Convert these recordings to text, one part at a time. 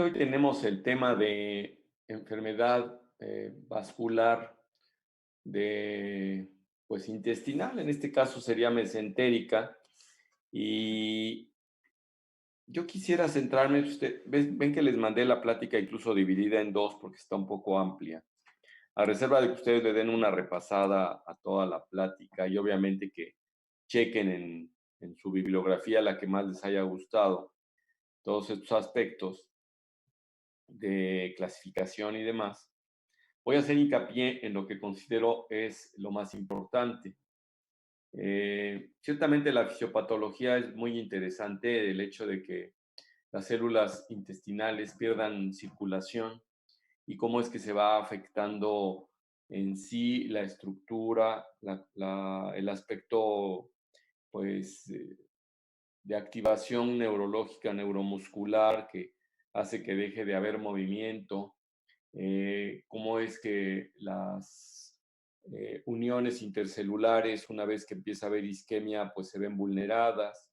Hoy tenemos el tema de enfermedad vascular de, pues, intestinal, en este caso sería mesentérica. Y yo quisiera centrarme, ven que les mandé la plática incluso dividida en dos porque está un poco amplia, a reserva de que ustedes le den una repasada a toda la plática y obviamente que chequen en su bibliografía la que más les haya gustado, todos estos aspectos de clasificación y demás. Voy a hacer hincapié en lo que considero es lo más importante. Ciertamente la fisiopatología es muy interesante, el hecho de que las células intestinales pierdan circulación y cómo es que se va afectando en sí la estructura, el aspecto, pues, de activación neurológica, neuromuscular, que hace que deje de haber movimiento, cómo es que las uniones intercelulares, una vez que empieza a haber isquemia, pues se ven vulneradas,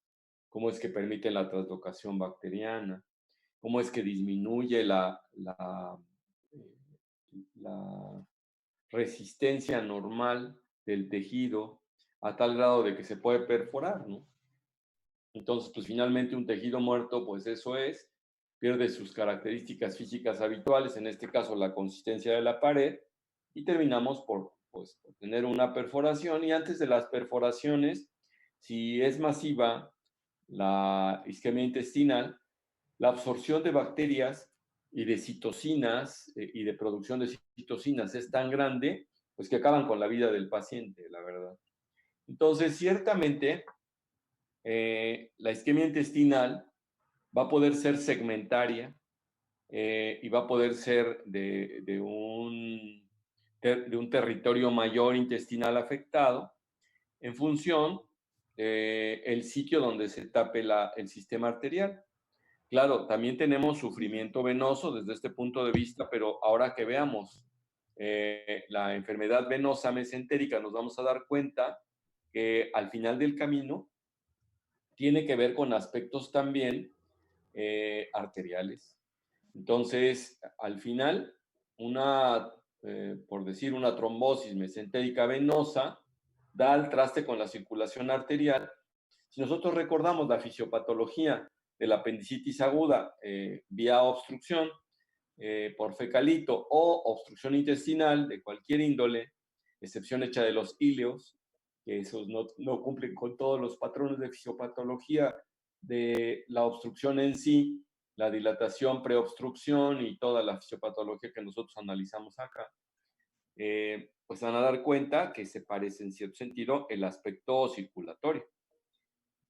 cómo es que permiten la translocación bacteriana, cómo es que disminuye la resistencia normal del tejido a tal grado de que se puede perforar, ¿no? Entonces, pues finalmente un tejido muerto, pues eso es, pierde sus características físicas habituales, en este caso la consistencia de la pared, y terminamos por, pues, por tener una perforación. Y antes de las perforaciones, si es masiva la isquemia intestinal, la absorción de bacterias y de citocinas y de producción de citocinas es tan grande, pues que acaban con la vida del paciente, la verdad. Entonces, ciertamente, la isquemia intestinal va a poder ser segmentaria y va a poder ser de un territorio mayor intestinal afectado en función del sitio donde se tape el sistema arterial. Claro, también tenemos sufrimiento venoso desde este punto de vista, pero ahora que veamos la enfermedad venosa mesentérica, nos vamos a dar cuenta que al final del camino tiene que ver con aspectos también arteriales. Entonces, al final, por decir, una trombosis mesentérica venosa da al traste con la circulación arterial. Si nosotros recordamos la fisiopatología de la apendicitis aguda vía obstrucción por fecalito o obstrucción intestinal de cualquier índole, excepción hecha de los íleos, que esos no cumplen con todos los patrones de fisiopatología de la obstrucción en sí, la dilatación, preobstrucción y toda la fisiopatología que nosotros analizamos acá, pues van a dar cuenta que se parece en cierto sentido el aspecto circulatorio.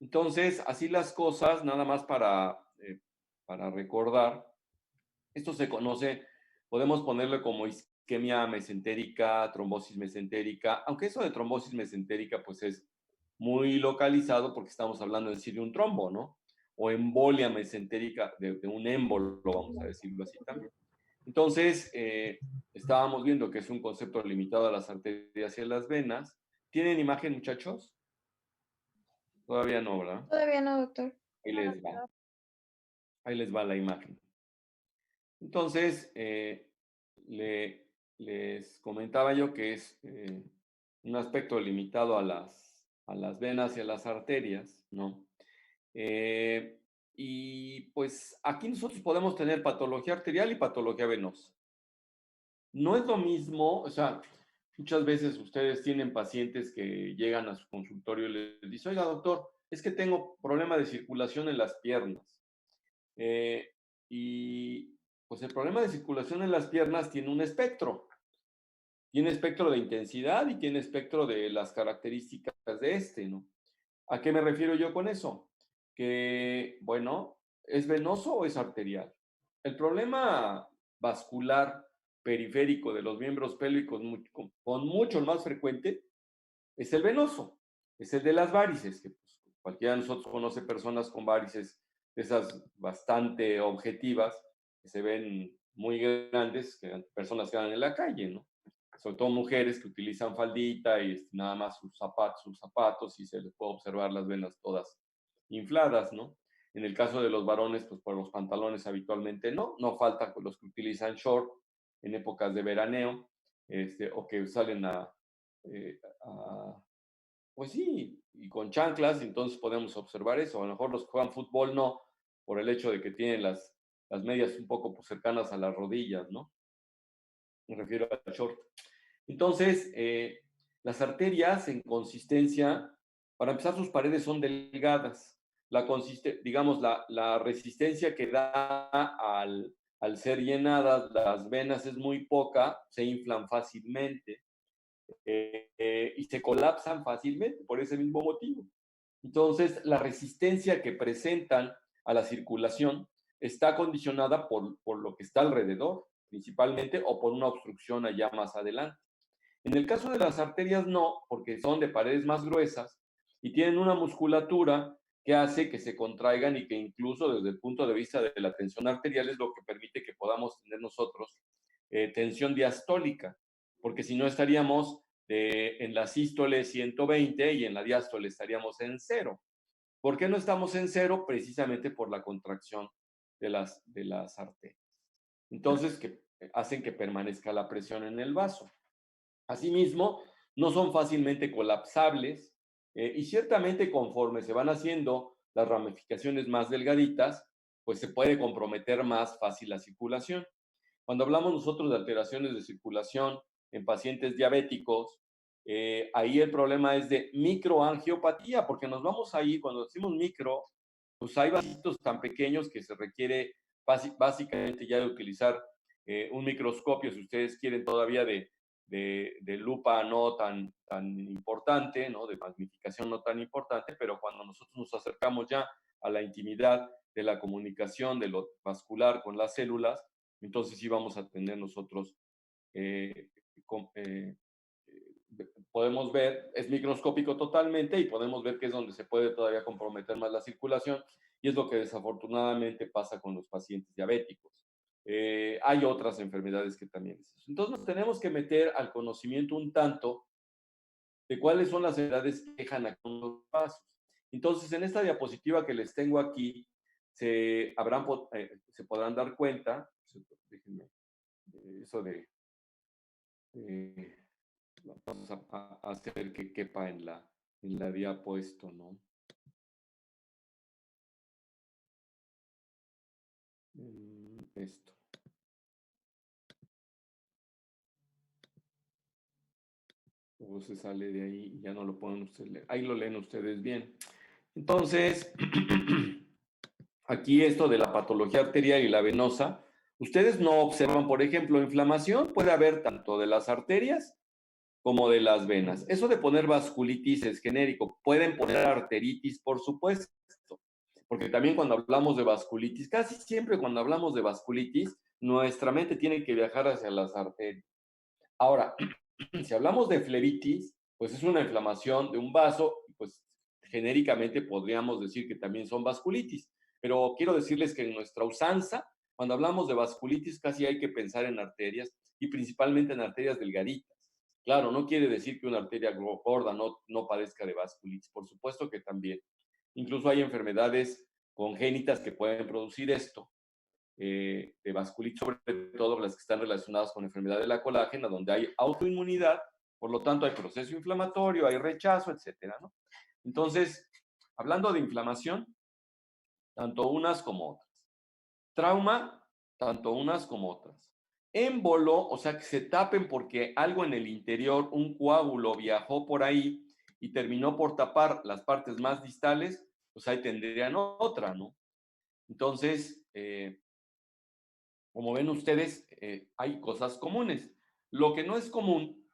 Entonces, así las cosas, nada más para recordar, esto se conoce, podemos ponerle como isquemia mesentérica, trombosis mesentérica, aunque eso de trombosis mesentérica pues es muy localizado porque estamos hablando en sí de un trombo, ¿no? O embolia mesentérica, de un émbolo, vamos a decirlo así también. Entonces, estábamos viendo que es un concepto limitado a las arterias y a las venas. ¿Tienen imagen, muchachos? Todavía no, ¿verdad? Todavía no, doctor. Ahí les va. Ahí les va la imagen. Entonces, les comentaba yo que es un aspecto limitado a las venas y a las arterias, ¿no? Eh, y pues aquí nosotros podemos tener patología arterial y patología venosa. No es lo mismo, o sea, muchas veces ustedes tienen pacientes que llegan a su consultorio y les dicen, oiga, doctor, es que tengo problema de circulación en las piernas. Eh, y pues el problema de circulación en las piernas tiene un espectro. Tiene espectro de intensidad y tiene espectro de las características de este, ¿no? ¿A qué me refiero yo con eso? Que, bueno, ¿es venoso o es arterial? El problema vascular periférico de los miembros pélvicos con mucho más frecuente es el venoso, es el de las varices, que pues, cualquiera de nosotros conoce personas con varices de esas bastante objetivas, que se ven muy grandes, que personas que van en la calle, ¿no? Sobre todo mujeres que utilizan faldita y nada más sus zapatos y se les puede observar las venas todas infladas, ¿no? En el caso de los varones, pues por los pantalones habitualmente no falta con los que utilizan short en épocas de veraneo, o que salen pues sí, y con chanclas, entonces podemos observar eso. A lo mejor los que juegan fútbol no, por el hecho de que tienen las medias un poco pues, cercanas a las rodillas, ¿no? Me refiero al short. Entonces, las arterias en consistencia, para empezar, sus paredes son delgadas. Digamos, la resistencia que da al ser llenadas las venas es muy poca, se inflan fácilmente y se colapsan fácilmente por ese mismo motivo. Entonces, la resistencia que presentan a la circulación está condicionada por lo que está alrededor, principalmente, o por una obstrucción allá más adelante. En el caso de las arterias no, porque son de paredes más gruesas y tienen una musculatura que hace que se contraigan y que incluso desde el punto de vista de la tensión arterial es lo que permite que podamos tener nosotros tensión diastólica, porque si no estaríamos en la sístole 120 y en la diástole estaríamos en 0. ¿Por qué no estamos en 0? Precisamente por la contracción de las arterias. Entonces, que hacen que permanezca la presión en el vaso. Asimismo, no son fácilmente colapsables y ciertamente conforme se van haciendo las ramificaciones más delgaditas, pues se puede comprometer más fácil la circulación. Cuando hablamos nosotros de alteraciones de circulación en pacientes diabéticos, ahí el problema es de microangiopatía, porque nos vamos ahí, cuando decimos micro, pues hay vasitos tan pequeños que se requiere básicamente ya de utilizar un microscopio, si ustedes quieren todavía de lupa no tan importante, ¿no? De magnificación no tan importante, pero cuando nosotros nos acercamos ya a la intimidad de la comunicación de lo vascular con las células, entonces sí vamos a tener nosotros, eh, con, podemos ver, es microscópico totalmente y podemos ver que es donde se puede todavía comprometer más la circulación y es lo que desafortunadamente pasa con los pacientes diabéticos. Hay otras enfermedades que también es eso. Entonces nos tenemos que meter al conocimiento un tanto de cuáles son las enfermedades que dejan a los pasos. Entonces, en esta diapositiva que les tengo aquí, se podrán dar cuenta, déjenme, eso eh, vamos a hacer que quepa en la diapo esto, ¿no? Esto. Luego se sale de ahí y ya no lo pueden ustedes leer. Ahí lo leen ustedes bien. Entonces, aquí esto de la patología arterial y la venosa, ustedes no observan, por ejemplo, inflamación puede haber tanto de las arterias como de las venas. Eso de poner vasculitis es genérico. Pueden poner arteritis, por supuesto, porque también cuando hablamos de vasculitis, casi siempre cuando hablamos de vasculitis, nuestra mente tiene que viajar hacia las arterias. Ahora, si hablamos de flebitis, pues es una inflamación de un vaso, pues genéricamente podríamos decir que también son vasculitis. Pero quiero decirles que en nuestra usanza, cuando hablamos de vasculitis, casi hay que pensar en arterias y principalmente en arterias delgaditas. Claro, no quiere decir que una arteria gorda no padezca de vasculitis, por supuesto que también. Incluso hay enfermedades congénitas que pueden producir esto, de vasculitis, sobre todo las que están relacionadas con enfermedad de la colágena, donde hay autoinmunidad, por lo tanto hay proceso inflamatorio, hay rechazo, etcétera, ¿no? Entonces, hablando de inflamación, tanto unas como otras. Trauma, tanto unas como otras. Émbolo, o sea, que se tapen porque algo en el interior, un coágulo viajó por ahí y terminó por tapar las partes más distales, pues ahí tendrían otra, ¿no? Entonces, como ven ustedes, hay cosas comunes. Lo que no es común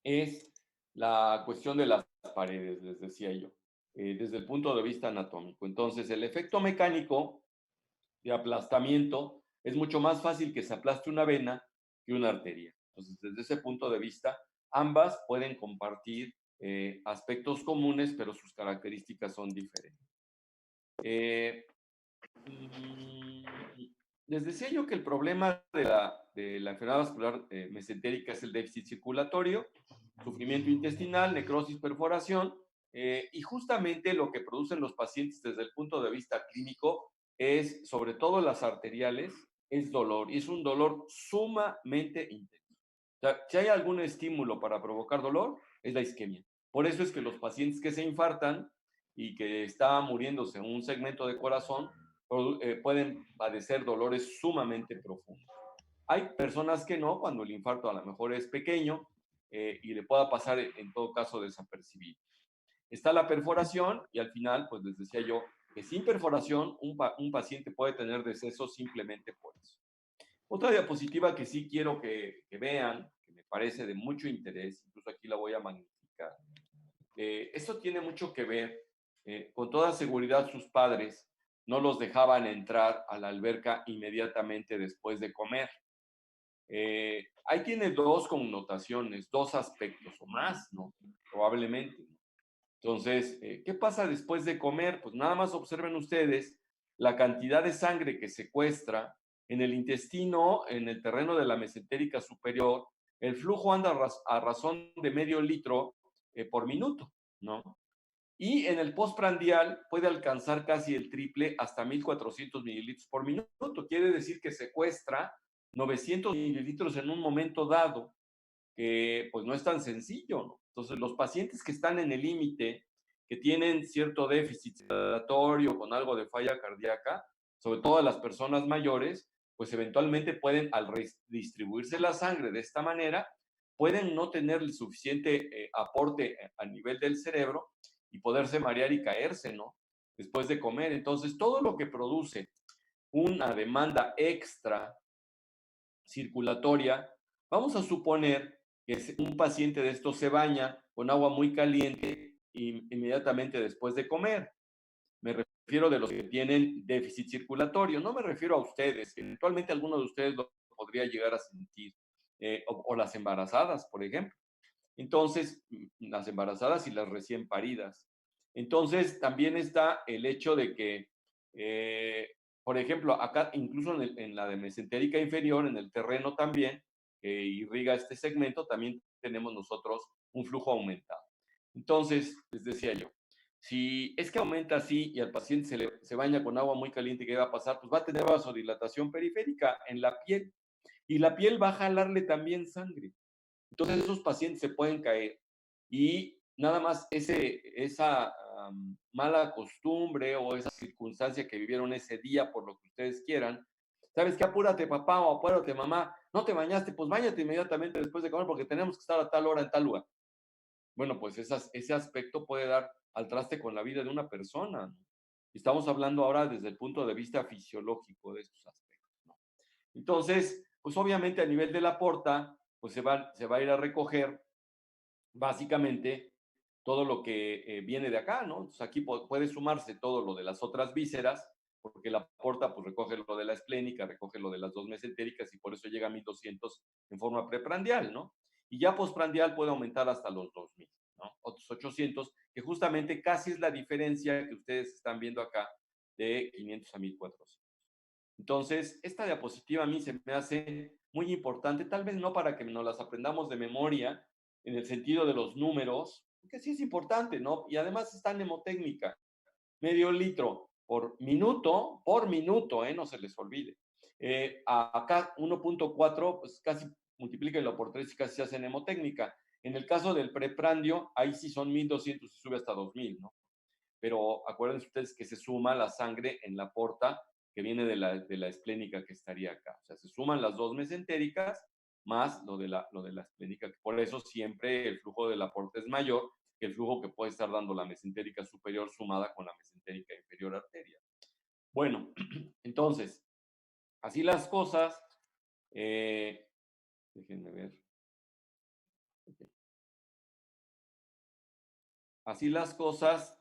es la cuestión de las paredes, les decía yo, desde el punto de vista anatómico. Entonces, el efecto mecánico de aplastamiento es mucho más fácil que se aplaste una vena que una arteria. Entonces, desde ese punto de vista, ambas pueden compartir aspectos comunes, pero sus características son diferentes. Les decía yo que el problema de la enfermedad vascular mesentérica es el déficit circulatorio, sufrimiento intestinal, necrosis, perforación, Y justamente lo que producen los pacientes desde el punto de vista clínico es, sobre todo las arteriales, es dolor. Y es un dolor sumamente intenso. O sea, si hay algún estímulo para provocar dolor, es la isquemia. Por eso es que los pacientes que se infartan y que está muriéndose un segmento de corazón, pueden padecer dolores sumamente profundos. Hay personas que no, cuando el infarto a lo mejor es pequeño y le pueda pasar en todo caso desapercibido. Está la perforación y al final, pues les decía yo, que sin perforación un paciente puede tener deceso simplemente por eso. Otra diapositiva que sí quiero que vean, que me parece de mucho interés, incluso aquí la voy a magnificar. Esto tiene mucho que ver, con toda seguridad sus padres no los dejaban entrar a la alberca inmediatamente después de comer. Ahí tiene dos connotaciones, dos aspectos o más, ¿no? Probablemente. Entonces, ¿qué pasa después de comer? Pues nada más observen ustedes la cantidad de sangre que secuestra en el intestino, en el terreno de la mesentérica superior. El flujo anda a razón de medio litro por minuto, ¿no? Y en el postprandial puede alcanzar casi el triple, hasta 1400 mililitros por minuto. Quiere decir que secuestra 900 mililitros en un momento dado, que pues no es tan sencillo, ¿no? Entonces, los pacientes que están en el límite, que tienen cierto déficit circulatorio con algo de falla cardíaca, sobre todo las personas mayores, pues eventualmente pueden, al redistribuirse la sangre de esta manera, pueden no tener el suficiente aporte a nivel del cerebro y poderse marear y caerse, ¿no? Después de comer. Entonces, todo lo que produce una demanda extra circulatoria, vamos a suponer que un paciente de estos se baña con agua muy caliente inmediatamente después de comer. Me refiero de los que tienen déficit circulatorio, no me refiero a ustedes, eventualmente alguno de ustedes lo podría llegar a sentir, o las embarazadas, por ejemplo. Entonces, las embarazadas y las recién paridas. Entonces, también está el hecho de que, por ejemplo, acá, incluso en la de mesentérica inferior, en el terreno también, que irriga este segmento, también tenemos nosotros un flujo aumentado. Entonces, les decía yo, si es que aumenta así y al paciente se baña con agua muy caliente, ¿qué va a pasar? Pues va a tener vasodilatación periférica en la piel y la piel va a jalarle también sangre. Entonces esos pacientes se pueden caer y nada más esa mala costumbre o esa circunstancia que vivieron ese día, por lo que ustedes quieran, ¿sabes qué? Apúrate papá o apúrate mamá, no te bañaste, pues bañate inmediatamente después de comer porque tenemos que estar a tal hora en tal lugar. Bueno, pues ese aspecto puede dar al traste con la vida de una persona, ¿no? Estamos hablando ahora desde el punto de vista fisiológico de estos aspectos, ¿no? Entonces, pues obviamente a nivel de la porta, pues se va a ir a recoger básicamente todo lo que viene de acá, ¿no? Entonces aquí puede sumarse todo lo de las otras vísceras, porque la porta pues recoge lo de la esplénica, recoge lo de las dos mesentéricas y por eso llega a 1200 en forma preprandial, ¿no? Y ya postprandial puede aumentar hasta los 2000, ¿no? Otros 800, que justamente casi es la diferencia que ustedes están viendo acá de 500 a 1400. Entonces, esta diapositiva a mí se me hace muy importante, tal vez no para que nos las aprendamos de memoria, en el sentido de los números, que sí es importante, ¿no? Y además está mnemotécnica, medio litro por minuto, ¿eh? No se les olvide. Acá 1.4, pues casi multiplíquenlo por 3 y casi se hace mnemotécnica. En el caso del preprandio, ahí sí son 1200 y sube hasta 2000, ¿no? Pero acuérdense ustedes que se suma la sangre en la porta que viene de la esplénica que estaría acá. O sea, se suman las dos mesentéricas más lo de la esplénica. Por eso siempre el flujo de la porta es mayor que el flujo que puede estar dando la mesentérica superior sumada con la mesentérica inferior arteria. Bueno, entonces, así las cosas. Déjenme ver. Okay. Así las cosas.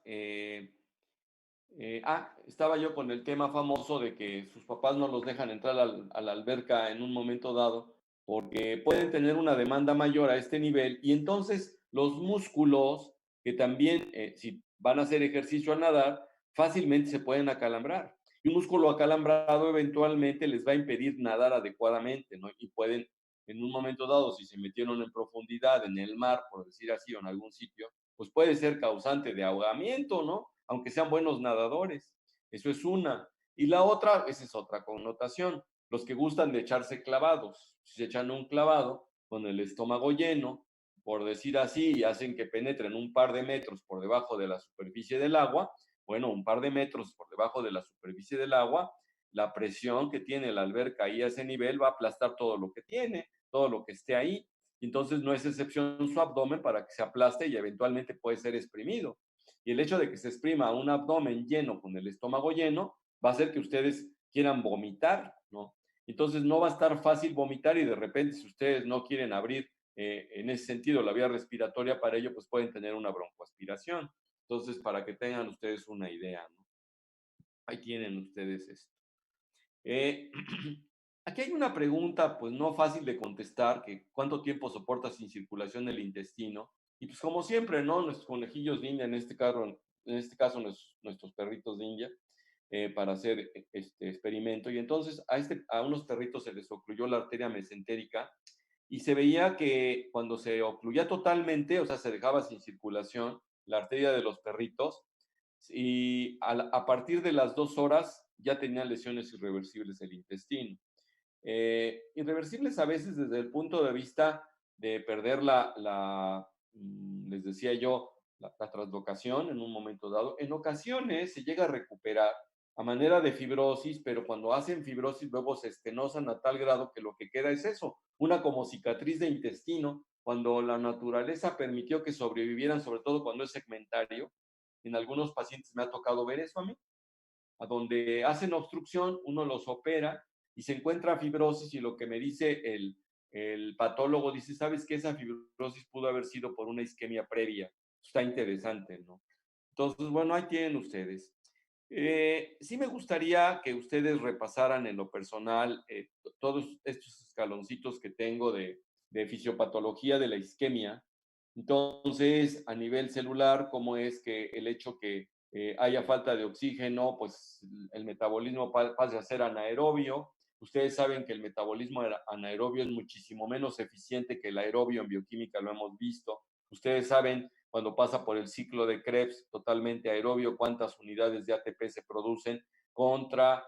Estaba yo con el tema famoso de que sus papás no los dejan entrar a la alberca en un momento dado porque pueden tener una demanda mayor a este nivel y entonces los músculos que también, si van a hacer ejercicio al nadar, fácilmente se pueden acalambrar. Y un músculo acalambrado eventualmente les va a impedir nadar adecuadamente, ¿no? Y pueden, en un momento dado, si se metieron en profundidad en el mar, por decir así, o en algún sitio, pues puede ser causante de ahogamiento, ¿no? Aunque sean buenos nadadores. Eso es una. Y la otra, esa es otra connotación. Los que gustan de echarse clavados. Si se echan un clavado con el estómago lleno, por decir así, y hacen que penetren un par de metros por debajo de la superficie del agua, bueno, un par de metros por debajo de la superficie del agua, la presión que tiene la alberca ahí a ese nivel va a aplastar todo lo que tiene, todo lo que esté ahí. Entonces no es excepción su abdomen para que se aplaste y eventualmente puede ser exprimido. Y el hecho de que se exprima un abdomen lleno con el estómago lleno va a hacer que ustedes quieran vomitar, ¿no? Entonces no va a estar fácil vomitar y de repente si ustedes no quieren abrir en ese sentido la vía respiratoria para ello, pues pueden tener una broncoaspiración. Entonces, para que tengan ustedes una idea, ¿no? Ahí tienen ustedes esto. Eh, aquí hay una pregunta, pues no fácil de contestar, que cuánto tiempo soporta sin circulación el intestino. Y pues como siempre, ¿no? Nuestros conejillos de India, en este caso nuestros perritos de India, para hacer este experimento. Y entonces a unos perritos se les ocluyó la arteria mesentérica y se veía que cuando se ocluía totalmente, o sea, se dejaba sin circulación la arteria de los perritos, y a partir de las 2 horas ya tenían lesiones irreversibles del intestino. Irreversibles a veces desde el punto de vista de perder les decía yo, la translocación en un momento dado. En ocasiones se llega a recuperar a manera de fibrosis, pero cuando hacen fibrosis luego se estenosan a tal grado que lo que queda es eso, una como cicatriz de intestino, cuando la naturaleza permitió que sobrevivieran, sobre todo cuando es segmentario. En algunos pacientes me ha tocado ver eso a mí, a donde hacen obstrucción, uno los opera y se encuentra fibrosis y lo que me dice el patólogo dice, ¿sabes qué? Esa fibrosis pudo haber sido por una isquemia previa. Está interesante, ¿no? Entonces, bueno, ahí tienen ustedes. Sí me gustaría que ustedes repasaran en lo personal todos estos escaloncitos que tengo de fisiopatología de la isquemia. Entonces, a nivel celular, cómo es que el hecho que haya falta de oxígeno, pues el metabolismo pasa a ser anaerobio. Ustedes saben que el metabolismo anaerobio es muchísimo menos eficiente que el aerobio, en bioquímica lo hemos visto. Ustedes saben cuando pasa por el ciclo de Krebs totalmente aerobio, cuántas unidades de ATP se producen contra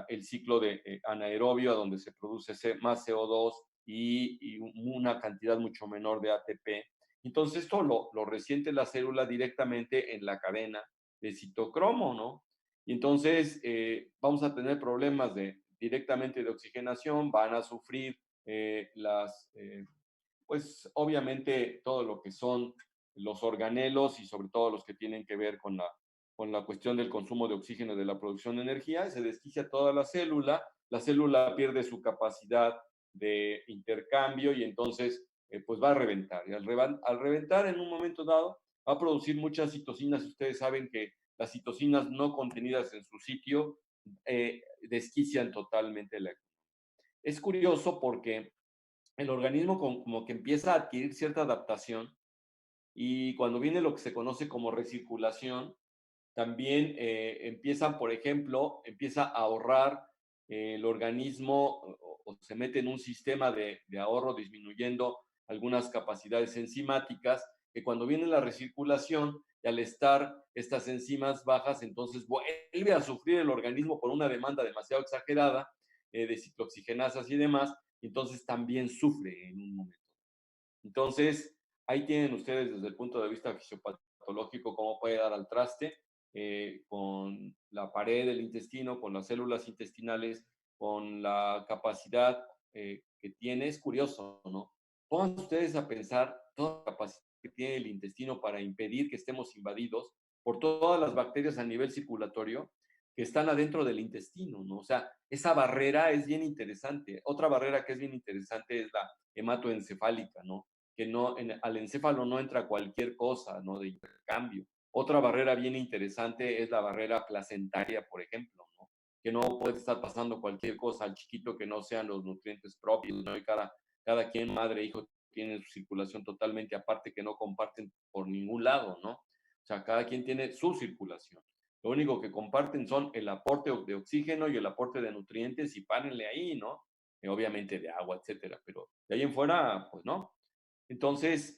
el ciclo de anaerobio, donde se produce más CO2 y una cantidad mucho menor de ATP. Entonces esto lo resiente la célula directamente en la cadena de citocromo, ¿no? Y entonces vamos a tener problemas directamente de oxigenación, van a sufrir pues obviamente todo lo que son los organelos y sobre todo los que tienen que ver con la cuestión del consumo de oxígeno y de la producción de energía, se desquicia toda la célula pierde su capacidad de intercambio y entonces pues va a reventar. Y al reventar en un momento dado va a producir muchas citocinas. Ustedes saben que las citocinas no contenidas en su sitio desquician totalmente la economía. Es curioso porque el organismo como que empieza a adquirir cierta adaptación y cuando viene lo que se conoce como recirculación, también empiezan, por ejemplo, empieza a ahorrar el organismo o se mete en un sistema de ahorro disminuyendo algunas capacidades enzimáticas que cuando viene la recirculación y al estar estas enzimas bajas, entonces vuelve a sufrir el organismo por una demanda demasiado exagerada de ciclooxigenasas y demás, entonces también sufre en un momento. Entonces, ahí tienen ustedes desde el punto de vista fisiopatológico cómo puede dar al traste con la pared del intestino, con las células intestinales, con la capacidad que tiene. Es curioso, ¿no? Pongan ustedes a pensar toda la capacidad que tiene el intestino para impedir que estemos invadidos por todas las bacterias a nivel circulatorio que están adentro del intestino, ¿no? O sea, esa barrera es bien interesante. Otra barrera que es bien interesante es la hematoencefálica, ¿no? Que no, al encéfalo no entra cualquier cosa, ¿no? De intercambio. Otra barrera bien interesante es la barrera placentaria, por ejemplo, ¿no? Que no puede estar pasando cualquier cosa al chiquito que no sean los nutrientes propios, ¿no? Y cada quien, madre, hijo, tiene su circulación totalmente aparte que no comparten por ningún lado, ¿no? O sea, cada quien tiene su circulación. Lo único que comparten son el aporte de oxígeno y el aporte de nutrientes y párenle ahí, ¿no? Obviamente de agua, etcétera, pero de ahí en fuera, pues no. Entonces,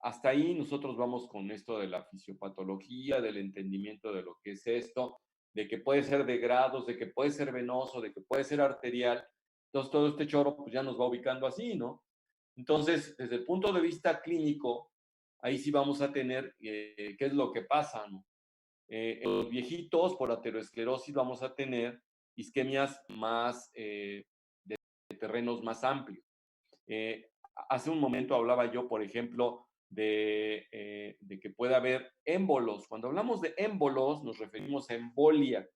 hasta ahí nosotros vamos con esto de la fisiopatología, del entendimiento de lo que es esto, de que puede ser de grados, de que puede ser venoso, de que puede ser arterial. Entonces, todo este choro pues ya nos va ubicando así, ¿no? Entonces, desde el punto de vista clínico, ahí sí vamos a tener qué es lo que pasa, ¿no? En los viejitos, por aterosclerosis, vamos a tener isquemias más de terrenos más amplios. Hace un momento hablaba yo, por ejemplo, de que puede haber émbolos. Cuando hablamos de émbolos, nos referimos a embolia.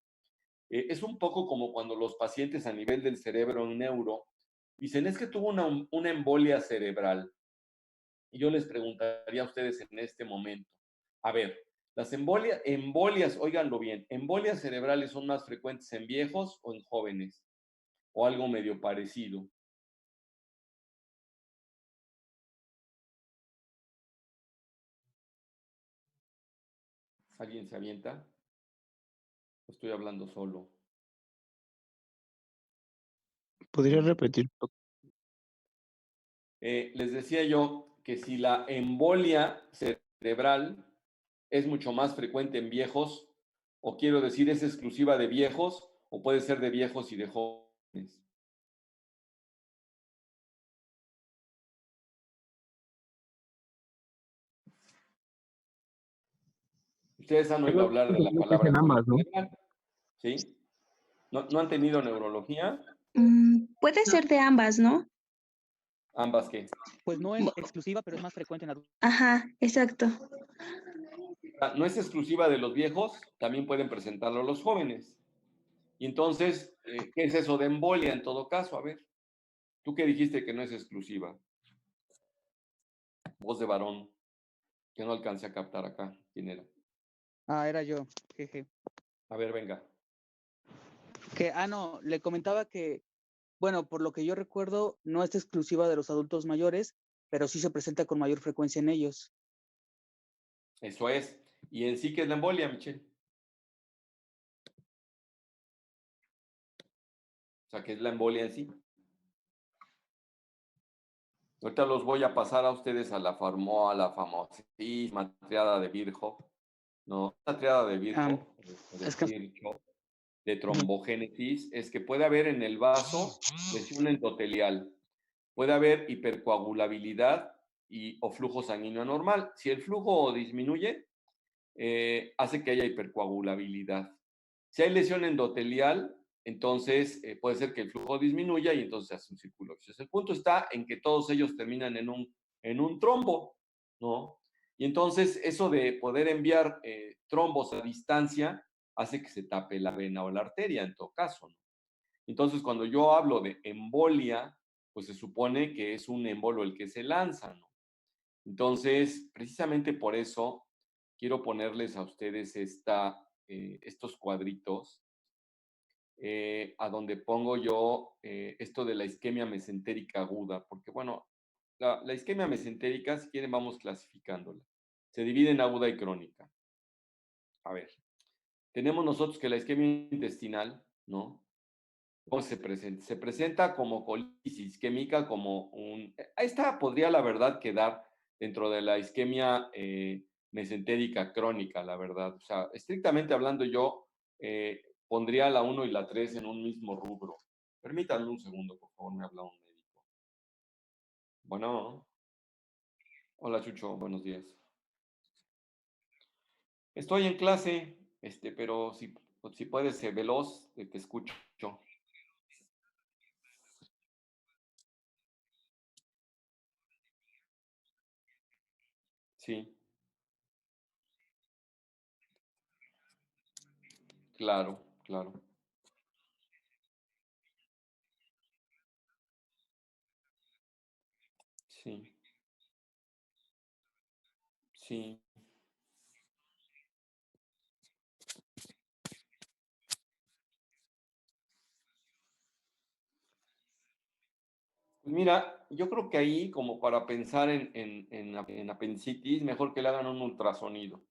Es un poco como cuando los pacientes a nivel del cerebro en neuro dicen, es que tuvo una embolia cerebral. Y yo les preguntaría a ustedes en este momento, a ver, las embolias, óiganlo bien, embolias cerebrales son más frecuentes en viejos o en jóvenes, o algo medio parecido. ¿Alguien se avienta? Estoy hablando solo. ¿Podría repetir? Les decía yo que si la embolia cerebral es mucho más frecuente en viejos, o quiero decir, es exclusiva de viejos, o puede ser de viejos y de jóvenes. Ustedes han oído Tengo hablar de la entendido que es palabra en embolia ambas, ¿no? cerebral, ¿sí? ¿No han tenido neurología? Puede ser de ambas, ¿no? ¿Ambas qué? Pues no es exclusiva, pero es más frecuente en adultos. Ajá, exacto. No es exclusiva de los viejos, también pueden presentarlo los jóvenes. Y entonces, ¿qué es eso de embolia en todo caso? A ver, ¿tú qué dijiste que no es exclusiva? Voz de varón, que no alcancé a captar acá. ¿Quién era? Era yo. Jeje. A ver, venga. No, le comentaba que, bueno, por lo que yo recuerdo, no es exclusiva de los adultos mayores, pero sí se presenta con mayor frecuencia en ellos. Eso es. ¿Y en sí qué es la embolia, Michelle? O sea, ¿qué es la embolia en sí? Ahorita los voy a pasar a ustedes a la famosísima triada de Virchow, ¿no? La triada de Virchow, Es que de trombogénesis, es que puede haber en el vaso lesión endotelial, puede haber hipercoagulabilidad o flujo sanguíneo anormal. Si el flujo disminuye, hace que haya hipercoagulabilidad. Si hay lesión endotelial, entonces puede ser que el flujo disminuya y entonces se hace un círculo vicioso. El punto está en que todos ellos terminan en un trombo, ¿no? Y entonces eso de poder enviar trombos a distancia hace que se tape la vena o la arteria en todo caso, ¿no? Entonces cuando yo hablo de embolia, pues se supone que es un embolo el que se lanza, ¿no? Entonces, precisamente por eso quiero ponerles a ustedes estos cuadritos a donde pongo yo esto de la isquemia mesentérica aguda, porque bueno, la isquemia mesentérica, si quieren, vamos clasificándola. Se divide en aguda y crónica. A ver, tenemos nosotros que la isquemia intestinal, ¿no? ¿Cómo se presenta? Se presenta como colitis isquémica, como esta podría, la verdad, quedar dentro de la isquemia mesentérica crónica, la verdad. O sea, estrictamente hablando, yo pondría la 1 y la 3 en un mismo rubro. Permítanme un segundo, por favor, me habla un médico. Bueno, hola Chucho, buenos días. Estoy en clase, pero si puedes ser veloz, te escucho. Sí, claro, claro. Sí, sí. Pues mira, yo creo que ahí, como para pensar en apendicitis, mejor que le hagan un ultrasonido.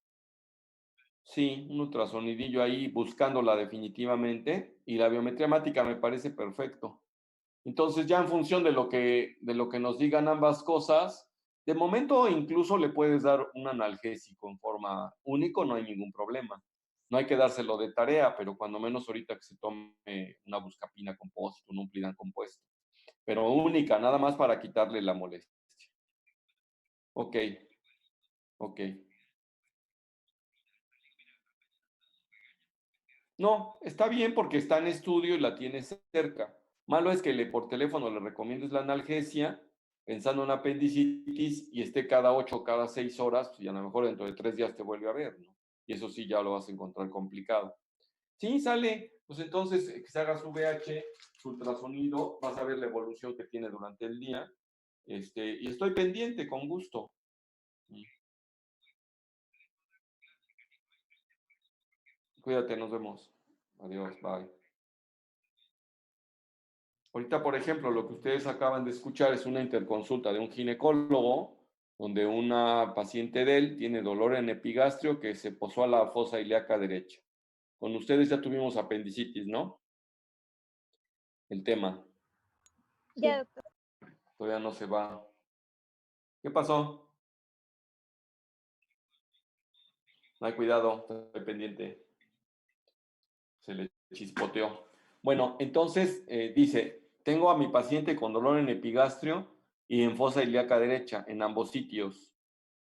Sí, un ultrasonidillo ahí buscándola definitivamente y la biometría hemática me parece perfecto. Entonces, ya en función de lo que nos digan ambas cosas, De momento incluso le puedes dar un analgésico en forma único, no hay ningún problema. No hay que dárselo de tarea, pero cuando menos ahorita que se tome una buscapina compuesto, un Umplidan compuesto. Pero única, nada más para quitarle la molestia. Ok, ok. No, está bien porque está en estudio y la tiene cerca. Malo es que por teléfono le recomiendes la analgesia pensando en apendicitis y esté cada 8 o cada 6 horas, pues, y a lo mejor dentro de 3 días te vuelve a ver, ¿no? Y eso sí ya lo vas a encontrar complicado. Sí, sale, pues entonces que se haga su VH, su ultrasonido, vas a ver la evolución que tiene durante el día, y estoy pendiente, con gusto. Cuídate, nos vemos. Adiós, bye. Ahorita, por ejemplo, lo que ustedes acaban de escuchar es una interconsulta de un ginecólogo, donde una paciente de él tiene dolor en epigastrio que se posó a la fosa ilíaca derecha. Con ustedes ya tuvimos apendicitis, ¿no? El tema. Ya, doctor. Todavía no se va. ¿Qué pasó? No hay cuidado, estoy pendiente. Se le chispoteó. Bueno, entonces dice, tengo a mi paciente con dolor en epigastrio y en fosa ilíaca derecha, en ambos sitios.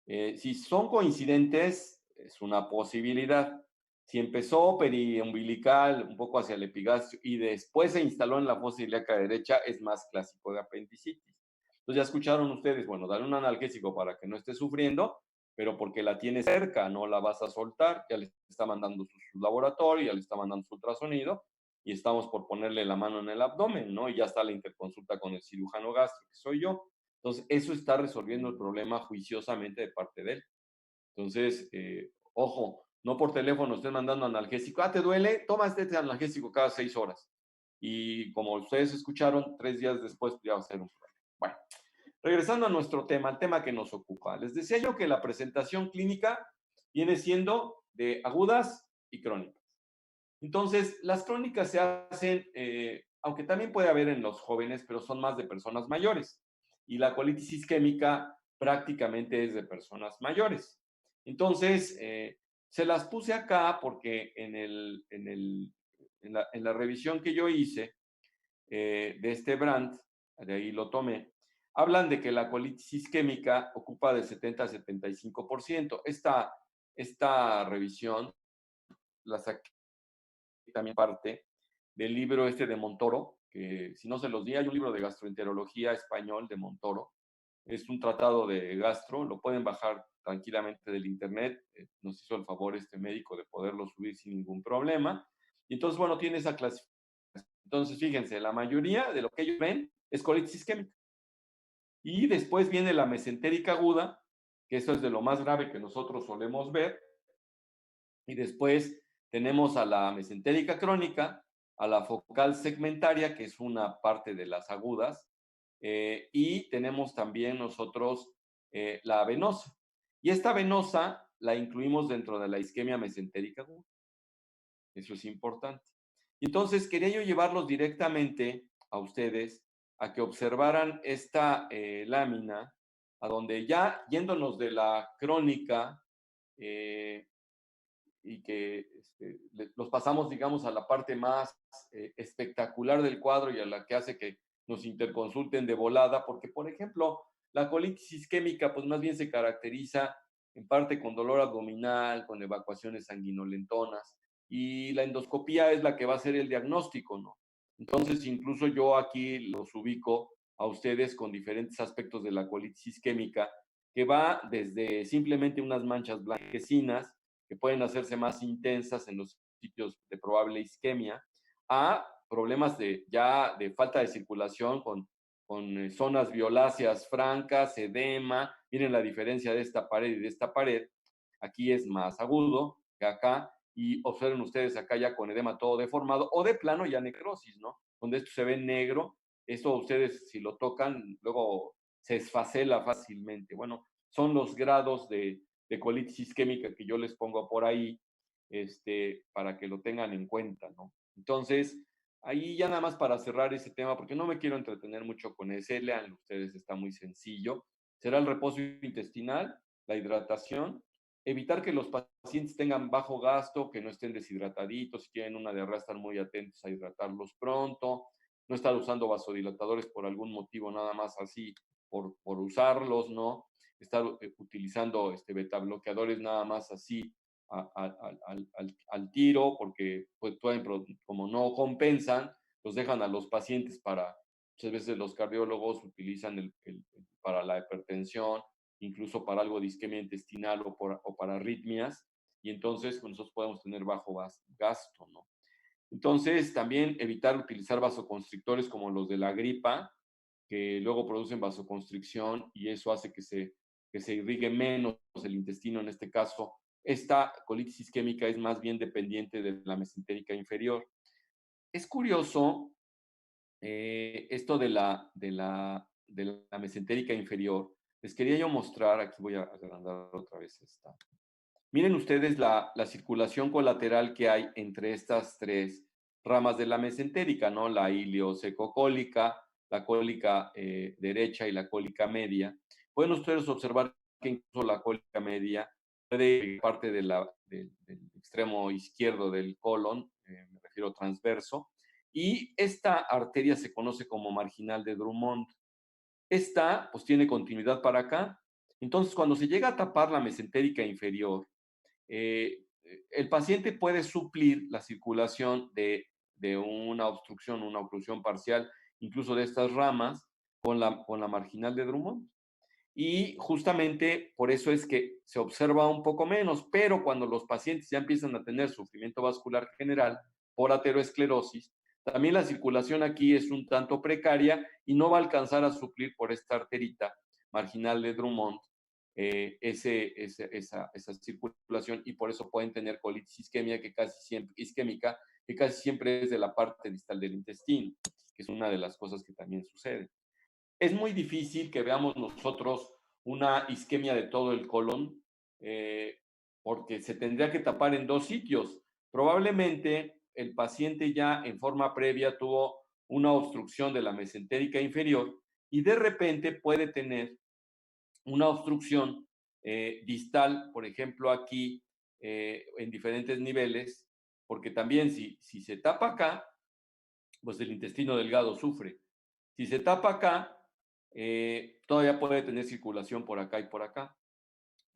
Si son coincidentes, es una posibilidad. Si empezó periumbilical, un poco hacia el epigastrio, y después se instaló en la fosa ilíaca derecha, es más clásico de apendicitis. Entonces ya escucharon ustedes, bueno, dale un analgésico para que no esté sufriendo, pero porque la tiene cerca, no la vas a soltar, ya le está mandando su laboratorio, ya le está mandando su ultrasonido, y estamos por ponerle la mano en el abdomen, ¿no? Y ya está la interconsulta con el cirujano gastro, que soy yo. Entonces, eso está resolviendo el problema juiciosamente de parte de él. Entonces, ojo, no por teléfono estén mandando analgésico. Ah, ¿te duele? Toma este analgésico cada 6 horas. Y como ustedes escucharon, 3 días después ya va a ser un problema. Bueno, regresando a nuestro tema, el tema que nos ocupa. Les decía yo que la presentación clínica viene siendo de agudas y crónicas. Entonces, las crónicas se hacen, aunque también puede haber en los jóvenes, pero son más de personas mayores. Y la colitis isquémica prácticamente es de personas mayores. Entonces, se las puse acá porque en la revisión que yo hice de este brand, de ahí lo tomé, hablan de que la colitis isquémica ocupa del 70 a 75%. Esta revisión la saqué también parte del libro de Montoro, que si no se los di, hay un libro de gastroenterología español de Montoro. Es un tratado de gastro, lo pueden bajar tranquilamente del internet. Nos hizo el favor este médico de poderlo subir sin ningún problema. Y entonces, bueno, tiene esa clasificación. Entonces, fíjense, la mayoría de lo que ellos ven es colitis isquémica. Y después viene la mesentérica aguda, que eso es de lo más grave que nosotros solemos ver. Y después tenemos a la mesentérica crónica, a la focal segmentaria, que es una parte de las agudas, y tenemos también nosotros la venosa. Y esta venosa la incluimos dentro de la isquemia mesentérica aguda. Eso es importante. Y entonces quería yo llevarlos directamente a ustedes a que observaran esta lámina, a donde ya yéndonos de la crónica, y que los pasamos, digamos, a la parte más espectacular del cuadro y a la que hace que nos interconsulten de volada, porque, por ejemplo, la colitis isquémica, pues más bien se caracteriza en parte con dolor abdominal, con evacuaciones sanguinolentonas, y la endoscopía es la que va a hacer el diagnóstico, ¿no? Entonces, incluso yo aquí los ubico a ustedes con diferentes aspectos de la colitis isquémica, que va desde simplemente unas manchas blanquecinas, que pueden hacerse más intensas en los sitios de probable isquemia, a problemas ya de falta de circulación con zonas violáceas francas, edema. Miren la diferencia de esta pared y de esta pared. Aquí es más agudo que acá, y observen ustedes acá ya con edema todo deformado, o de plano ya necrosis, ¿no? Donde esto se ve negro, esto ustedes si lo tocan, luego se esfacela fácilmente. Bueno, son los grados de colitis isquémica que yo les pongo por ahí, para que lo tengan en cuenta, ¿no? Entonces, ahí ya nada más para cerrar ese tema, porque no me quiero entretener mucho con ese, lean ustedes, está muy sencillo, será el reposo intestinal, la hidratación, evitar que los pacientes tengan bajo gasto, que no estén deshidrataditos, si tienen una diarrea, estar muy atentos a hidratarlos pronto, no estar usando vasodilatadores por algún motivo, nada más así por usarlos, ¿no? Estar utilizando beta bloqueadores nada más así al tiro, porque pues, como no compensan, los dejan a los pacientes para, muchas veces los cardiólogos utilizan para la hipertensión, incluso para algo de isquemia intestinal o para arritmias, y entonces pues, nosotros podemos tener bajo gasto, ¿no? Entonces, también evitar utilizar vasoconstrictores como los de la gripa, que luego producen vasoconstricción y eso hace que se irrigue menos el intestino en este caso. Esta colitis isquémica es más bien dependiente de la mesentérica inferior. Es curioso esto de la mesentérica inferior. Les quería yo mostrar, aquí voy a agrandar otra vez esta. Miren ustedes la circulación colateral que hay entre estas tres ramas de la mesentérica, ¿no? La ileosecocólica, la cólica derecha y la cólica media. Pueden ustedes observar que incluso la cólica media puede parte del extremo izquierdo del colon, me refiero transverso, y esta arteria se conoce como marginal de Drummond. Esta, pues, tiene continuidad para acá. Entonces, cuando se llega a tapar la mesentérica inferior, el paciente puede suplir la circulación de una obstrucción, una oclusión parcial, incluso de estas ramas, con la marginal de Drummond. Y justamente por eso es que se observa un poco menos, pero cuando los pacientes ya empiezan a tener sufrimiento vascular general por ateroesclerosis, también la circulación aquí es un tanto precaria y no va a alcanzar a suplir por esta arterita marginal de Drummond esa circulación y por eso pueden tener colitis isquémica que casi siempre es de la parte distal del intestino, que es una de las cosas que también sucede. Es muy difícil que veamos nosotros una isquemia de todo el colon, porque se tendría que tapar en dos sitios. Probablemente el paciente ya en forma previa tuvo una obstrucción de la mesentérica inferior y de repente puede tener una obstrucción distal, por ejemplo, aquí en diferentes niveles, porque también si se tapa acá, pues el intestino delgado sufre. Si se tapa acá, todavía puede tener circulación por acá y por acá.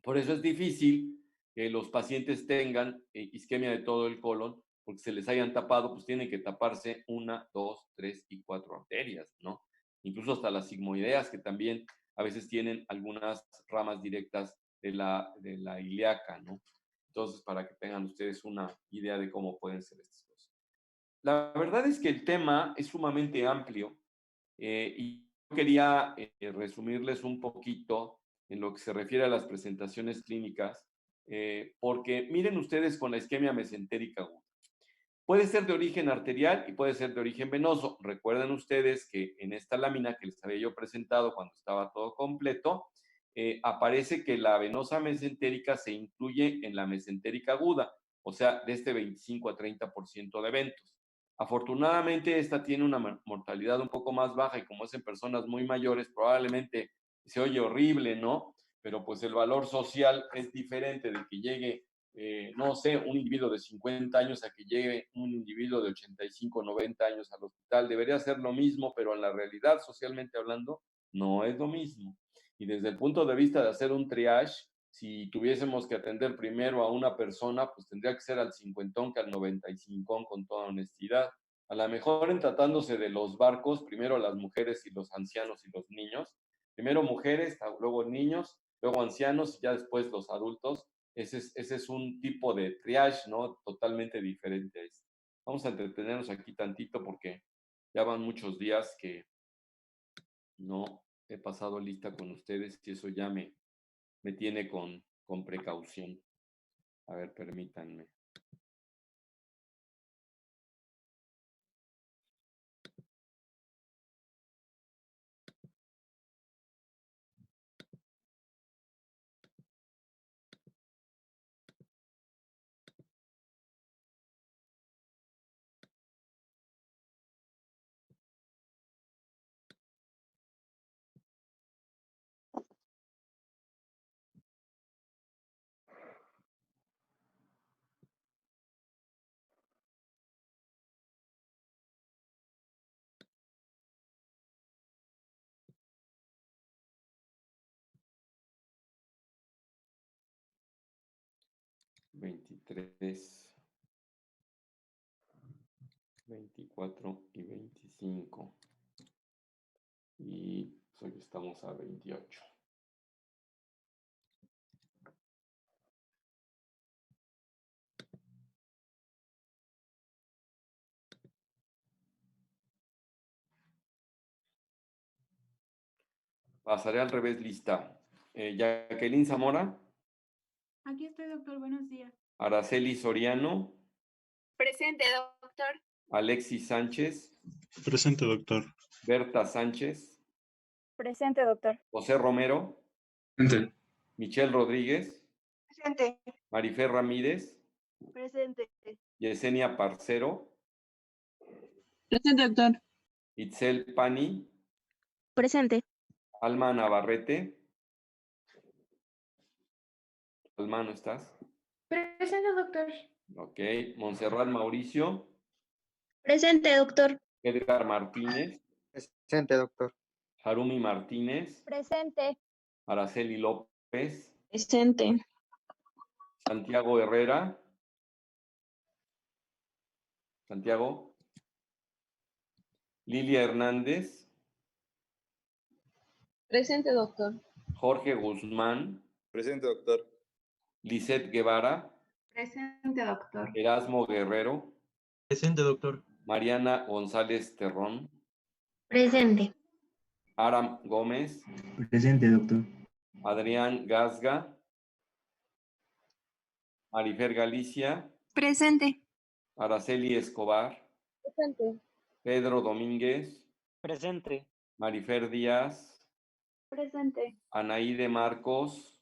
Por eso es difícil que los pacientes tengan isquemia de todo el colon, porque se les hayan tapado, pues tienen que taparse 1, 2, 3 y 4 arterias, ¿no? Incluso hasta las sigmoideas, que también a veces tienen algunas ramas directas de la ilíaca, ¿no? Entonces, para que tengan ustedes una idea de cómo pueden ser estas cosas. La verdad es que el tema es sumamente amplio y yo quería resumirles un poquito en lo que se refiere a las presentaciones clínicas, porque miren ustedes con la isquemia mesentérica aguda. Puede ser de origen arterial y puede ser de origen venoso. Recuerden ustedes que en esta lámina que les había yo presentado cuando estaba todo completo, aparece que la venosa mesentérica se incluye en la mesentérica aguda, o sea, de este 25 a 30% de eventos. Afortunadamente, esta tiene una mortalidad un poco más baja y como es en personas muy mayores, probablemente se oye horrible, ¿no? Pero pues el valor social es diferente de que llegue no sé, un individuo de 50 años a que llegue un individuo de 85, 90 años al hospital. Debería ser lo mismo, pero en la realidad, socialmente hablando, no es lo mismo. Y desde el punto de vista de hacer un triage, si tuviésemos que atender primero a una persona, pues tendría que ser al 50 que al 95 con toda honestidad. A lo mejor en tratándose de los barcos, primero las mujeres y los ancianos y los niños. Primero mujeres, luego niños, luego ancianos y ya después los adultos. Ese es un tipo de triage, ¿no? Totalmente diferente a este. Vamos a entretenernos aquí tantito porque ya van muchos días que no he pasado lista con ustedes y eso ya me tiene con precaución. A ver, permítanme. 23, 24 y 25. Y pues, hoy estamos a 28. Pasaré al revés lista. Jacqueline Zamora, Aquí estoy, doctor. Buenos días. Araceli Soriano, Presente, doctor. Alexis Sánchez, Presente, doctor. Berta Sánchez, Presente, doctor. José Romero, Presente. Michelle Rodríguez, Presente. Marifer Ramírez, Presente. Yesenia Parcero, Presente, doctor. Itzel Pani, Presente. Alma Navarrete. Alma, ¿no estás? Presente, doctor. Ok. Montserrat Mauricio, Presente, doctor. Edgar Martínez, Presente, doctor. Harumi Martínez, Presente. Araceli López, Presente. Santiago Herrera, Santiago, Lilia Hernández, Presente, doctor. Jorge Guzmán, Presente, doctor. Lisette Guevara, Presente, doctor. Erasmo Guerrero, Presente, doctor. Mariana González Terrón, Presente. Aram Gómez, Presente, doctor. Adrián Gasga, Marifer Galicia, Presente. Araceli Escobar, Presente. Pedro Domínguez, Presente. Marifer Díaz, Presente. Anaí de Marcos,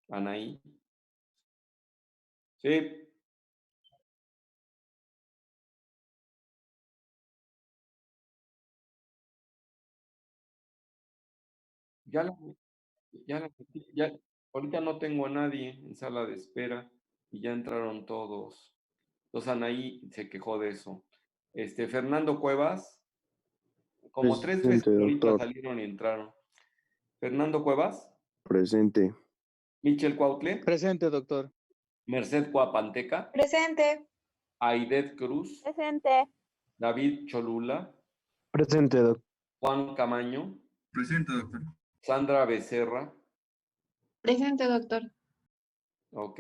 Anaí. Sí. Ya la, ahorita no tengo a nadie en sala de espera y ya entraron todos. Entonces Anaí se quejó de eso. Fernando Cuevas, como 3 veces Presente, ahorita doctor. salieron y entraron. Fernando Cuevas, Presente. Michel Cuautle, Presente, doctor. Merced Cuapanteca, Presente. Aidet Cruz, Presente. David Cholula, Presente, doctor. Juan Camaño, Presente, doctor. Sandra Becerra. Presente, doctor. Ok,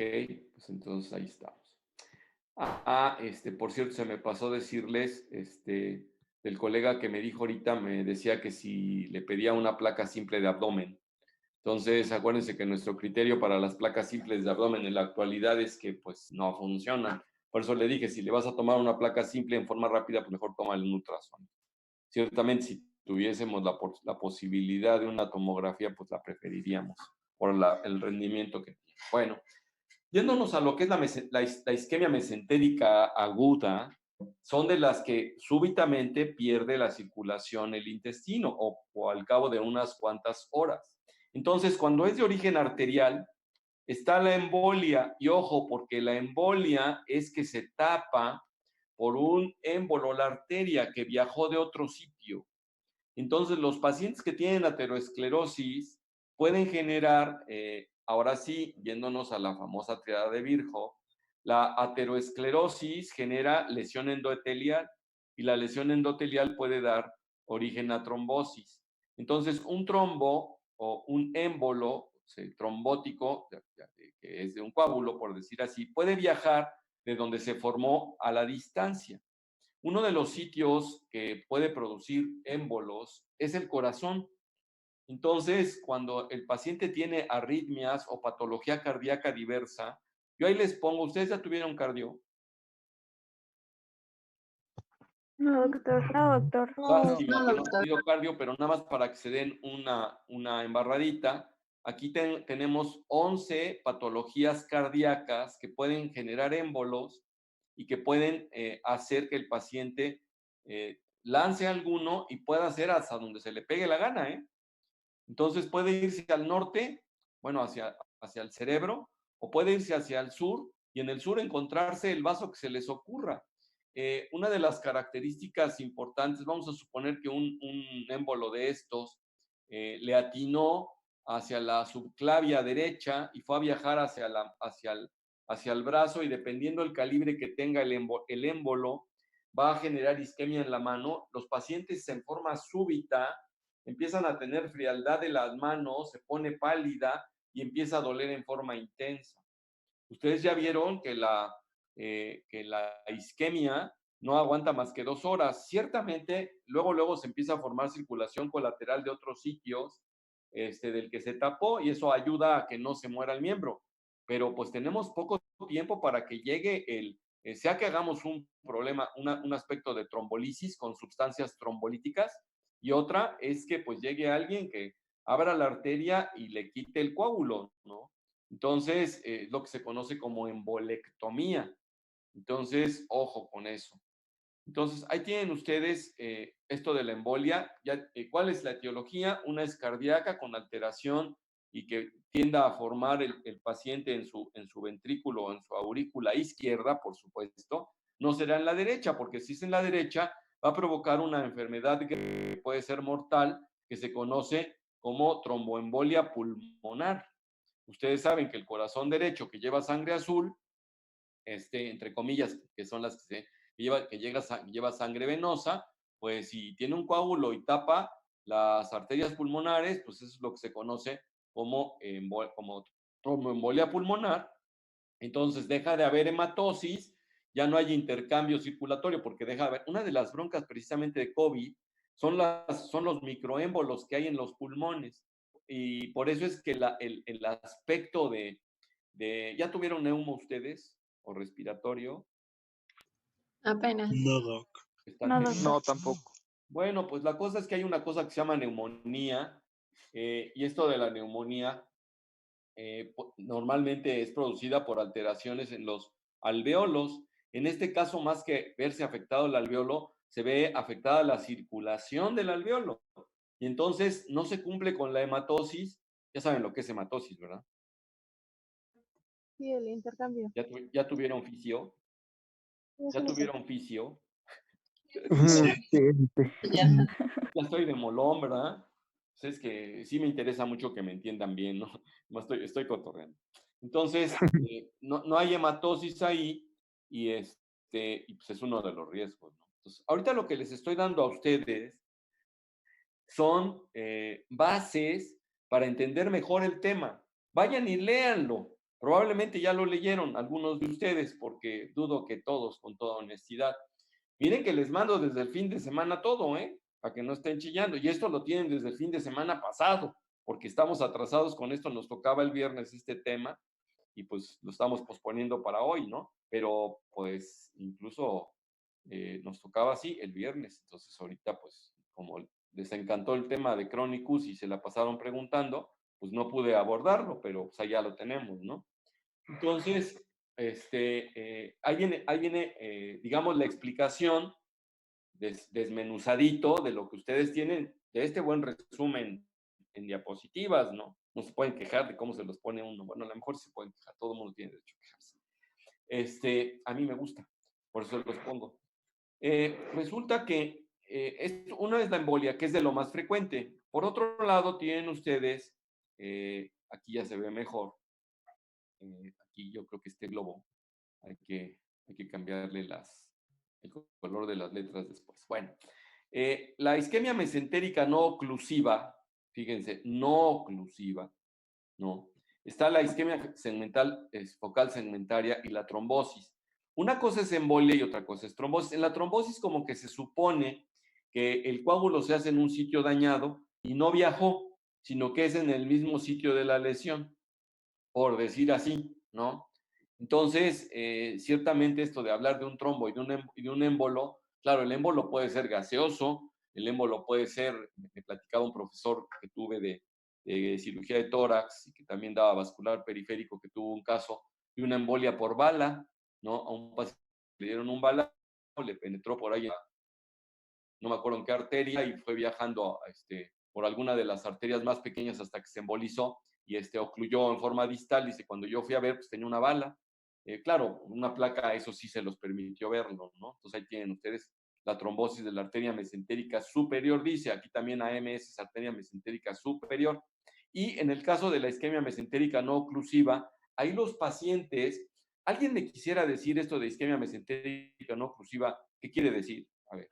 pues entonces ahí estamos. Por cierto, se me pasó decirles, del colega que me dijo ahorita, me decía que si le pedía una placa simple de abdomen. Entonces, acuérdense que nuestro criterio para las placas simples de abdomen en la actualidad es que pues no funcionan. Por eso le dije, si le vas a tomar una placa simple en forma rápida, pues mejor tómale un ultrasonido. Ciertamente, si tuviésemos la posibilidad de una tomografía, pues la preferiríamos por el rendimiento que tiene. Bueno, yéndonos a lo que es la isquemia mesentérica aguda, son de las que súbitamente pierde la circulación el intestino o al cabo de unas cuantas horas. Entonces, cuando es de origen arterial, está la embolia. Y ojo, porque la embolia es que se tapa por un émbolo la arteria que viajó de otro sitio. Entonces, los pacientes que tienen aterosclerosis pueden generar, ahora sí, yéndonos a la famosa triada de Virchow, la aterosclerosis genera lesión endotelial y la lesión endotelial puede dar origen a trombosis. Entonces, un trombo o un émbolo trombótico, que es de un coágulo, por decir así, puede viajar de donde se formó a la distancia. Uno de los sitios que puede producir émbolos es el corazón. Entonces, cuando el paciente tiene arritmias o patología cardíaca diversa, yo ahí les pongo, ¿ustedes ya tuvieron cardio? No, doctor. No, doctor. Lástima no, que no han doctor. tenido cardio, pero nada más para que se den una embarradita. Aquí tenemos 11 patologías cardíacas que pueden generar émbolos y que pueden hacer que el paciente lance alguno y pueda hacer hasta donde se le pegue la gana, ¿eh? Entonces puede irse al norte, bueno, hacia el cerebro, o puede irse hacia el sur y en el sur encontrarse el vaso que se les ocurra. Una de las características importantes, vamos a suponer que un émbolo de estos le atinó hacia la subclavia derecha y fue a viajar hacia el brazo, y dependiendo del calibre que tenga el émbolo, va a generar isquemia en la mano. Los pacientes en forma súbita empiezan a tener frialdad de las manos, se pone pálida y empieza a doler en forma intensa. Ustedes ya vieron que la isquemia no aguanta más que 2 horas. Ciertamente, luego se empieza a formar circulación colateral de otros sitios del que se tapó, y eso ayuda a que no se muera el miembro. Pero pues tenemos poco tiempo para que llegue sea que hagamos un problema, un aspecto de trombolisis con sustancias trombolíticas, y otra es que pues llegue alguien que abra la arteria y le quite el coágulo, ¿no? Entonces, es lo que se conoce como embolectomía. Entonces, ojo con eso. Entonces, ahí tienen ustedes esto de la embolia. ¿Cuál es la etiología? Una es cardíaca con alteración y que tienda a formar el paciente en su ventrículo o en su aurícula izquierda, por supuesto. No será en la derecha, porque si es en la derecha, va a provocar una enfermedad que puede ser mortal, que se conoce como tromboembolia pulmonar. Ustedes saben que el corazón derecho, que lleva sangre azul, entre comillas, que son las que lleva sangre venosa, pues si tiene un coágulo y tapa las arterias pulmonares, pues eso es lo que se conoce como tromboembolia pulmonar. Entonces deja de haber hematosis, ya no hay intercambio circulatorio, porque deja de haber. Una de las broncas precisamente de COVID son los microémbolos que hay en los pulmones, y por eso es que el aspecto ¿ya tuvieron neumo ustedes o respiratorio? Apenas. No, doc. No, doctor. No, tampoco. Bueno, pues la cosa es que hay una cosa que se llama neumonía, y esto de la neumonía normalmente es producida por alteraciones en los alveolos. En este caso, más que verse afectado el alveolo, se ve afectada la circulación del alveolo. Y entonces no se cumple con la hematosis. Ya saben lo que es hematosis, ¿verdad? Sí, el intercambio. ¿Ya tuvieron fisio? ¿Ya tuvieron fisio? Sí. Ya estoy de molón, ¿verdad? Pues es que sí me interesa mucho que me entiendan bien, ¿no? No estoy cotorreando. Entonces, no hay hematosis ahí, y pues es uno de los riesgos, ¿no? Entonces, ahorita lo que les estoy dando a ustedes son bases para entender mejor el tema. Vayan y léanlo. Probablemente ya lo leyeron algunos de ustedes, porque dudo que todos, con toda honestidad. Miren que les mando desde el fin de semana todo, para que no estén chillando. Y esto lo tienen desde el fin de semana pasado, porque estamos atrasados con esto. Nos tocaba el viernes este tema y pues lo estamos posponiendo para hoy, ¿no? Pero pues incluso nos tocaba así el viernes. Entonces ahorita pues como les encantó el tema de Chronicus y se la pasaron preguntando, pues no pude abordarlo, pero pues allá lo tenemos, ¿no? Entonces, ahí viene digamos, la explicación desmenuzadito de lo que ustedes tienen, de este buen resumen en diapositivas, ¿no? No se pueden quejar de cómo se los pone uno. Bueno, a lo mejor se pueden quejar, todo el mundo tiene derecho a quejarse. A mí me gusta, por eso los pongo. Resulta que una es la embolia, que es de lo más frecuente. Por otro lado, tienen ustedes, aquí ya se ve mejor, aquí yo creo que este globo, hay que cambiarle el color de las letras después. Bueno, la isquemia mesentérica no oclusiva, fíjense, no oclusiva, ¿no? Está la isquemia segmental, focal segmentaria, y la trombosis. Una cosa es embolia y otra cosa es trombosis. En la trombosis como que se supone que el coágulo se hace en un sitio dañado y no viajó, sino que es en el mismo sitio de la lesión, por decir así, ¿no? Entonces, ciertamente esto de hablar de un trombo y de un émbolo, claro, el émbolo puede ser gaseoso, el émbolo puede ser, me platicaba un profesor que tuve de cirugía de tórax y que también daba vascular periférico, que tuvo un caso de una embolia por bala, ¿no? A un paciente le dieron un balazo, le penetró por ahí, no me acuerdo en qué arteria, y fue viajando por alguna de las arterias más pequeñas hasta que se embolizó y ocluyó en forma distal. Dice, cuando yo fui a ver, pues tenía una bala. Claro, una placa, eso sí se los permitió verlo, ¿no? Entonces ahí tienen ustedes la trombosis de la arteria mesentérica superior, dice, aquí también AMS es arteria mesentérica superior. Y en el caso de la isquemia mesentérica no oclusiva, ahí los pacientes, ¿alguien me quisiera decir esto de isquemia mesentérica no oclusiva? ¿Qué quiere decir? A ver.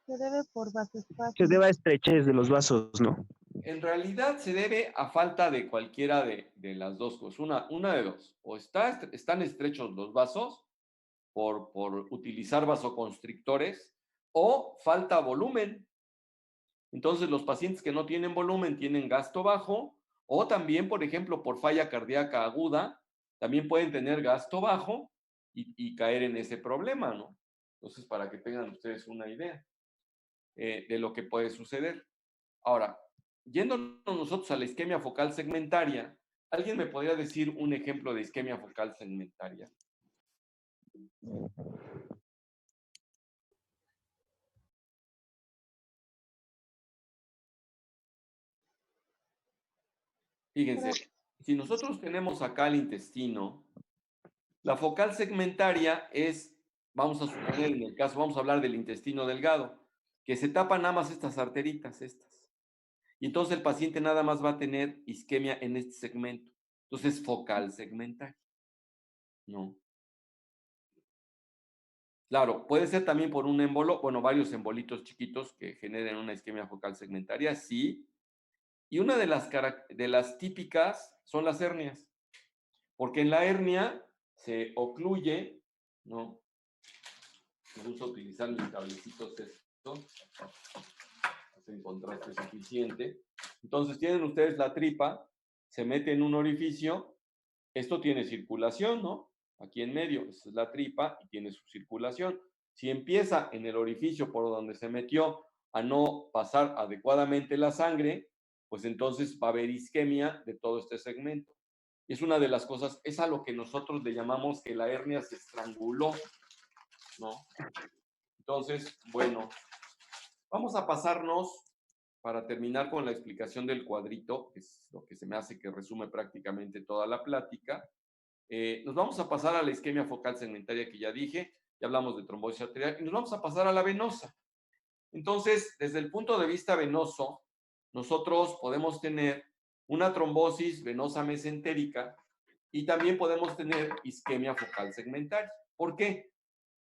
Se debe por Se vasoespasmo. debe a estrechez de los vasos, ¿no? En realidad se debe a falta de cualquiera de las dos cosas. Una de dos. O están estrechos los vasos por utilizar vasoconstrictores o falta volumen. Entonces los pacientes que no tienen volumen tienen gasto bajo o también, por ejemplo, por falla cardíaca aguda, también pueden tener gasto bajo y caer en ese problema, ¿no? Entonces, para que tengan ustedes una idea de lo que puede suceder. Ahora, yéndonos nosotros a la isquemia focal segmentaria, ¿alguien me podría decir un ejemplo de isquemia focal segmentaria? Fíjense, si nosotros tenemos acá el intestino, la focal segmentaria es, vamos a suponer en el caso, vamos a hablar del intestino delgado, que se tapan nada más estas arteritas, estas. Y entonces el paciente nada más va a tener isquemia en este segmento. Entonces, focal segmentaria. No. Claro, puede ser también por un embolo, bueno, varios embolitos chiquitos que generen una isquemia focal segmentaria, sí. Y una de las típicas son las hernias, porque en la hernia se ocluye, ¿no? Me gusta utilizar mis cablecitos estos, hacen contraste suficiente. Entonces tienen ustedes la tripa, se mete en un orificio, esto tiene circulación, ¿no? Aquí en medio, esta es la tripa y tiene su circulación. Si empieza en el orificio por donde se metió a no pasar adecuadamente la sangre, pues entonces va a haber isquemia de todo este segmento. Es una de las cosas, es a lo que nosotros le llamamos que la hernia se estranguló, ¿no? Entonces, bueno, vamos a pasarnos para terminar con la explicación del cuadrito, que es lo que se me hace que resume prácticamente toda la plática. Nos vamos a pasar a la isquemia focal segmentaria que ya dije, ya hablamos de trombosis arterial, y nos vamos a pasar a la venosa. Entonces, desde el punto de vista venoso, nosotros podemos tener una trombosis venosa mesentérica y también podemos tener isquemia focal segmentaria. ¿Por qué?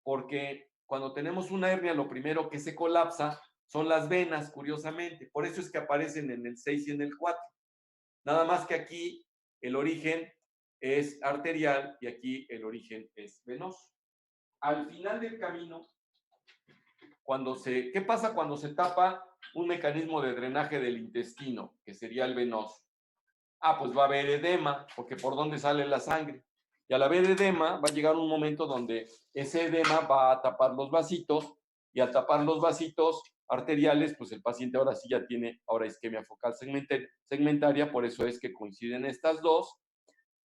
Porque cuando tenemos una hernia, lo primero que se colapsa son las venas, curiosamente. Por eso es que aparecen en el 6 y en el 4. Nada más que aquí el origen es arterial y aquí el origen es venoso. Al final del camino, ¿qué pasa cuando se tapa un mecanismo de drenaje del intestino, que sería el venoso? Pues va a haber edema, porque ¿por dónde sale la sangre? Y al haber edema, va a llegar un momento donde ese edema va a tapar los vasitos, y al tapar los vasitos arteriales, pues el paciente ahora sí ya tiene isquemia focal segmentaria, por eso es que coinciden estas dos.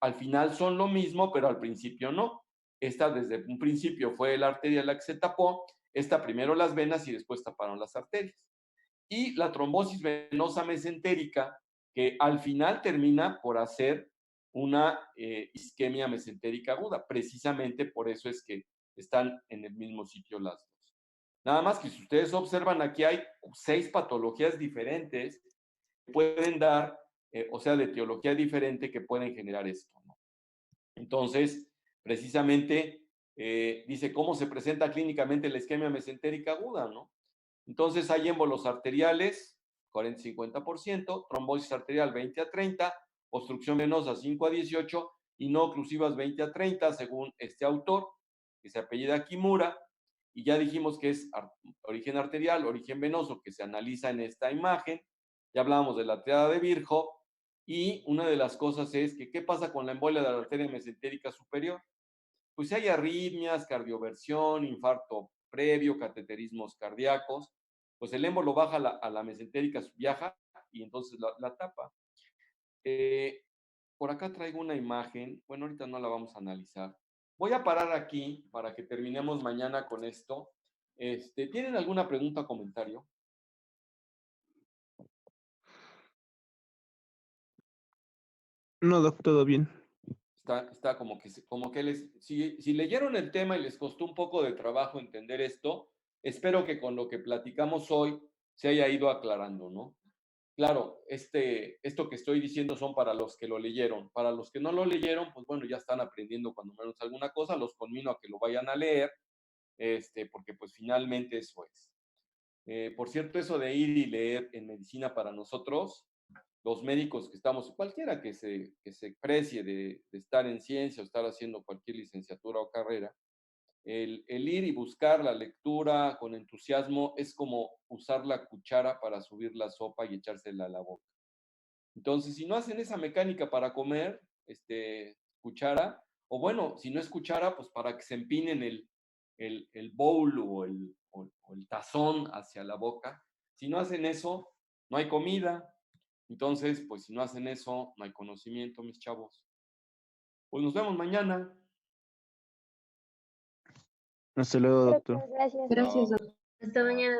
Al final son lo mismo, pero al principio no. Esta desde un principio fue la arteria la que se tapó, esta primero las venas y después taparon las arterias. Y la trombosis venosa mesentérica, que al final termina por hacer una isquemia mesentérica aguda. Precisamente por eso es que están en el mismo sitio las dos. Nada más que si ustedes observan, aquí hay 6 patologías diferentes que pueden dar, o sea, de etiología diferente que pueden generar esto, ¿no? Entonces, precisamente, dice cómo se presenta clínicamente la isquemia mesentérica aguda, ¿no? Entonces, hay émbolos arteriales, 40-50%, trombosis arterial 20-30%, obstrucción venosa 5-18% y no oclusivas 20-30%, según este autor, que se apellida Kimura. Y ya dijimos que es origen arterial, origen venoso, que se analiza en esta imagen. Ya hablábamos de la triada de Virchow. Y una de las cosas es que, ¿qué pasa con la embolia de la arteria mesentérica superior? Pues hay arritmias, cardioversión, infarto previo, cateterismos cardíacos, pues el émbolo baja a la mesentérica, viaja y entonces la tapa. Por acá traigo una imagen, bueno, ahorita no la vamos a analizar. Voy a parar aquí para que terminemos mañana con esto. ¿Tienen alguna pregunta o comentario? No, doc, todo bien. Está como que si leyeron el tema y les costó un poco de trabajo entender esto, espero que con lo que platicamos hoy se haya ido aclarando, ¿no? claro, esto que estoy diciendo son para los que lo leyeron. Para los que no lo leyeron, pues bueno, ya están aprendiendo cuando menos alguna cosa. Los conmino a que lo vayan a leer, porque pues finalmente eso es. Por cierto, eso de ir y leer en medicina para nosotros, los médicos que estamos, cualquiera que se precie de estar en ciencia o estar haciendo cualquier licenciatura o carrera, el ir y buscar la lectura con entusiasmo es como usar la cuchara para subir la sopa y echársela a la boca. Entonces, si no hacen esa mecánica para comer, cuchara, o bueno, si no es cuchara, pues para que se empinen el bowl o el tazón hacia la boca. Si no hacen eso, no hay comida. Entonces, pues si no hacen eso, no hay conocimiento, mis chavos. Pues nos vemos mañana. Hasta luego, doctor. Gracias. Gracias, Chao. doctor. Hasta mañana.